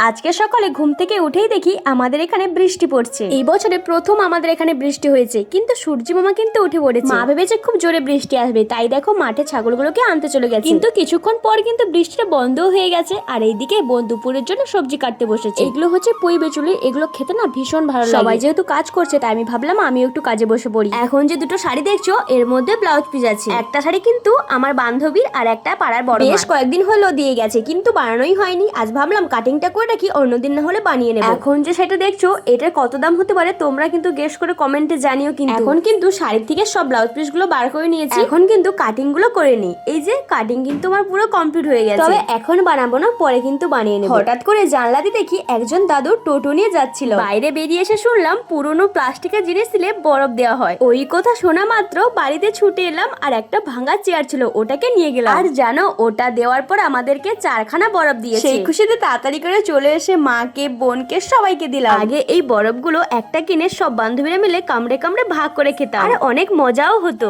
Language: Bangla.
আজকে সকালে ঘুম থেকে উঠেই দেখি আমাদের এখানে বৃষ্টি পড়ছে। এই বছরে প্রথম আমাদের এখানে বৃষ্টি হয়েছে, কিন্তু সূর্যি মামা কিন্তু উঠে পড়েছে। মা ভেবেছে খুব জোরে বৃষ্টি আসবে, তাই দেখো মাঠে ছাগলগুলোকে আনতে চলে গেছে। কিন্তু কিছুক্ষণ পর কিন্তু বৃষ্টিটা বন্ধও হয়ে গেছে। আর এইদিকে বোন দুপুরের জন্য সবজি কাটতে বসেছে। এগুলো হচ্ছে পুঁই বেচুলি, এগুলো খেতে না ভীষণ ভালো লাগে। সবাই যেহেতু কাজ করছে তাই আমি ভাবলাম আমিও একটু কাজে বসে পড়ি। এখন যে দুটো শাড়ি দেখছো এর মধ্যে ব্লাউজ পিস আছে। একটা শাড়ি কিন্তু আমার বান্ধবীর আর একটা পাড়ার বড়। বেশ কয়েকদিন হলো দিয়ে গেছে, কিন্তু বানানোই হয়নি। আজ ভাবলাম কাটিংটা করে রাখি, অন্যদিন না হলে বানিয়ে নেব। এখন যে সেটা দেখছো এটার কত দাম হতে পারে তোমরা কিন্তু গেস করে কমেন্টে জানিও। কিন্তু এখন কিন্তু শাড়ির থেকে সব ব্লাউজ পিস গুলো বার করে নিয়েছি, এখন কিন্তু কাটিং গুলো করে নিই। এই যে কাটিং কিন্তু আমার পুরো কমপ্লিট হয়ে গেছে, তবে এখন বানাবো না, পরে কিন্তু বানিয়ে নেব। হঠাৎ করে জানলা দিয়ে দেখি একজন দাদু টোটো নিয়ে যাচ্ছিল। বাইরে বেরিয়ে এসে শুনলাম পুরনো প্লাস্টিকের জিনিস দিলে বরফ দেওয়া হয়। ওই কথা শোনা মাত্র বাড়িতে ছুটে এলাম, আর একটা ভাঙা চেয়ার ছিল ওটাকে নিয়ে গেলাম। আর জানো ওটা দেওয়ার পর আমাদেরকে 4খানা বরফ দিয়েছে। সেই খুশিতে তাড়াতাড়ি করে চলে এসে মাকে বোনকে সবাইকে দিলাম। আগে এই বরফগুলো একটা কিনে সব বান্ধবীরা মিলে কামড়ে কামড়ে ভাগ করে খেতাম, আর অনেক মজাও হতো।